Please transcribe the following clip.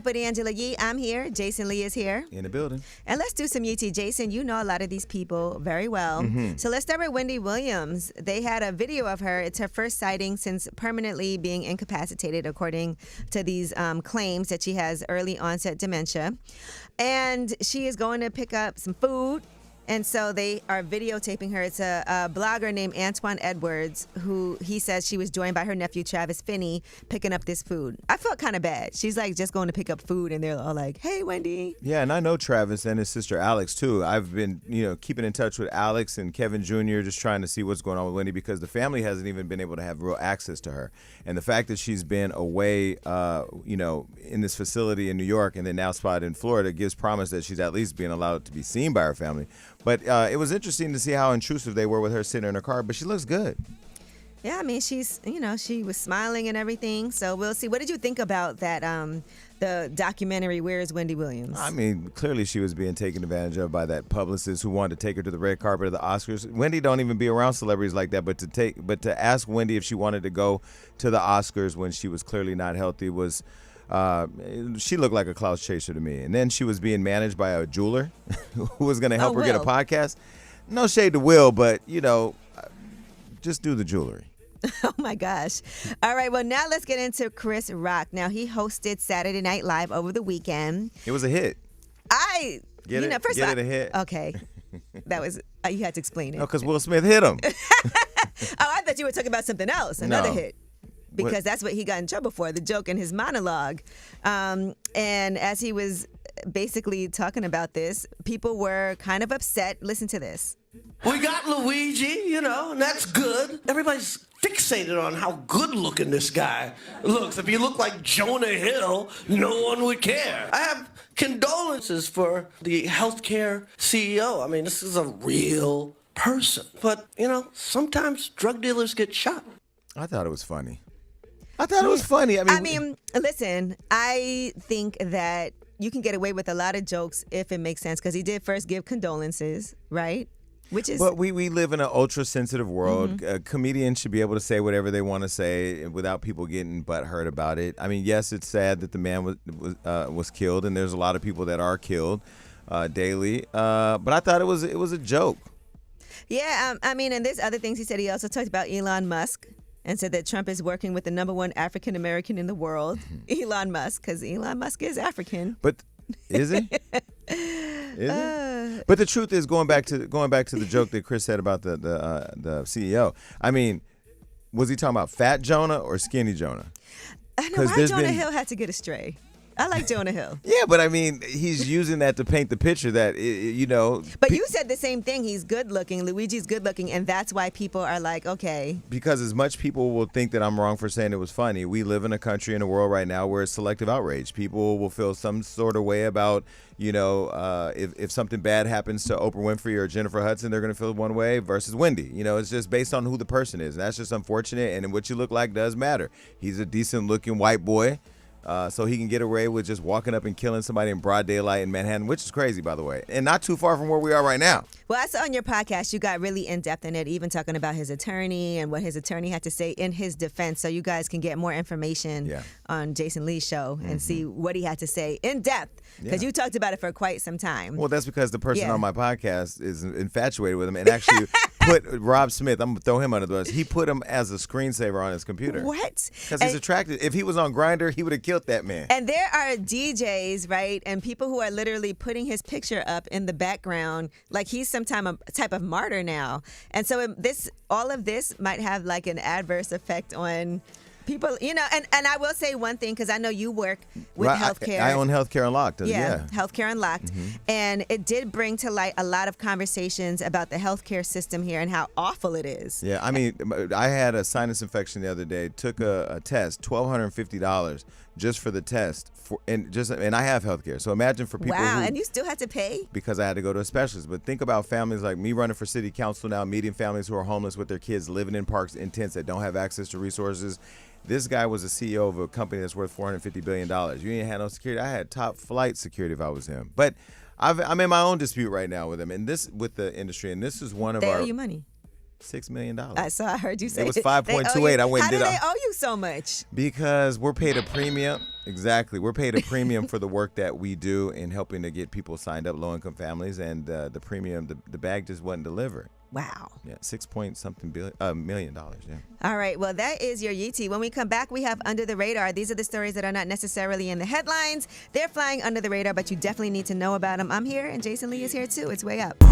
with Angela Yee. I'm here. Jason Lee is here. In the building. And let's do some UT. Jason, you know a lot of these people very well. So let's start with Wendy Williams. They had a video of her. It's her first sighting since permanently being incapacitated, according to these claims that she has early onset dementia. And she is going to pick up some food. And so they are videotaping her. It's a blogger named Antoine Edwards, who he says she was joined by her nephew, Travis Finney, picking up this food. I felt kind of bad. She's like just going to pick up food, and they're all like, hey, Wendy. Yeah, and I know Travis and his sister Alex, too. I've been, keeping in touch with Alex and Kevin Jr., just trying to see what's going on with Wendy because the family hasn't even been able to have real access to her. And the fact that she's been away, in this facility in New York and then now spotted in Florida gives promise that she's at least being allowed to be seen by her family. But it was interesting to see how intrusive they were with her sitting in her car, but she looks good. Yeah, I mean, she's, she was smiling and everything. So we'll see. What did you think about that, the documentary, Where is Wendy Williams? I mean, clearly she was being taken advantage of by that publicist who wanted to take her to the red carpet of the Oscars. Wendy don't even be around celebrities like that, but to ask Wendy if she wanted to go to the Oscars when she was clearly not healthy was... she looked like a clout chaser to me. And then she was being managed by a jeweler who was going to help her get a podcast. No shade to Will, but, just do the jewelry. Oh, my gosh. All right. Well, now let's get into Chris Rock. Now, he hosted Saturday Night Live over the weekend. It was a hit. Get it a hit. Okay. That was, you had to explain it. No, because Will Smith hit him. I thought you were talking about something else, another hit. Because that's what he got in trouble for, the joke in his monologue. And as he was basically talking about this, people were kind of upset. Listen to this. We got Luigi, and that's good. Everybody's fixated on how good looking this guy looks. If he looked like Jonah Hill, no one would care. I have condolences for the healthcare CEO. I mean, this is a real person. But, sometimes drug dealers get shot. I thought it was funny. I mean, listen, I think that you can get away with a lot of jokes if it makes sense, because he did first give condolences, right? But we live in an ultra-sensitive world. Comedians should be able to say whatever they want to say without people getting butthurt about it. I mean, yes, it's sad that the man was killed, and there's a lot of people that are killed daily. But I thought it was a joke. Yeah, and there's other things he said. He also talked about Elon Musk and said that Trump is working with the number one African American in the world, Elon Musk, because Elon Musk is African. But is he? But the truth is, going back to the joke that Chris said about the CEO. I mean, was he talking about Fat Jonah or Skinny Jonah? I know why Jonah Hill had to get astray. I like Jonah Hill. Yeah, but I mean, he's using that to paint the picture that, But you said the same thing. He's good looking. Luigi's good looking. And that's why people are like, okay. Because as much people will think that I'm wrong for saying it was funny, we live in a country and a world right now where it's selective outrage. People will feel some sort of way about, if something bad happens to Oprah Winfrey or Jennifer Hudson, they're going to feel one way versus Wendy. It's just based on who the person is. And that's just unfortunate. And what you look like does matter. He's a decent looking white boy. So he can get away with just walking up and killing somebody in broad daylight in Manhattan, which is crazy, by the way, and not too far from where we are right now. Well, I saw on your podcast you got really in-depth in it, even talking about his attorney and what his attorney had to say in his defense, so you guys can get more information on Jason Lee's show and see what he had to say in depth, because you talked about it for quite some time. Well, that's because the person on my podcast is infatuated with him and actually put Rob Smith, I'm going to throw him under the bus, he put him as a screensaver on his computer. What? Because he's attracted. If he was on Grindr, he would have killed that man. And there are DJs, right, and people who are literally putting his picture up in the background like he's some type of martyr now. And so all of this might have like an adverse effect on people, and I will say one thing, because I know you work with healthcare. I own Healthcare Unlocked. Healthcare Unlocked. And it did bring to light a lot of conversations about the healthcare system here and how awful it is. Yeah, I mean, I had a sinus infection the other day, took a test, $1,250 just for the test, and I have healthcare. So imagine for people and you still had to pay? Because I had to go to a specialist. But think about families like me running for city council now, meeting families who are homeless with their kids, living in parks in tents that don't have access to resources. This guy was a CEO of a company that's worth $450 billion. You ain't had no security. I had top flight security if I was him. But I'm in my own dispute right now with him, and with the industry, and this is one of They owe you money. $6 million. I heard you say it was 5.28. I went and did How do they owe you so much? Because we're paid a premium, Exactly. We're paid a premium for the work that we do in helping to get people signed up, low-income families, and the premium, the bag just wasn't delivered. Wow. Yeah, $6.something million. Yeah. All right. Well, that is your Yeetie. When we come back, we have Under the Radar. These are the stories that are not necessarily in the headlines. They're flying under the radar, but you definitely need to know about them. I'm here, and Jason Lee is here too. It's Way Up.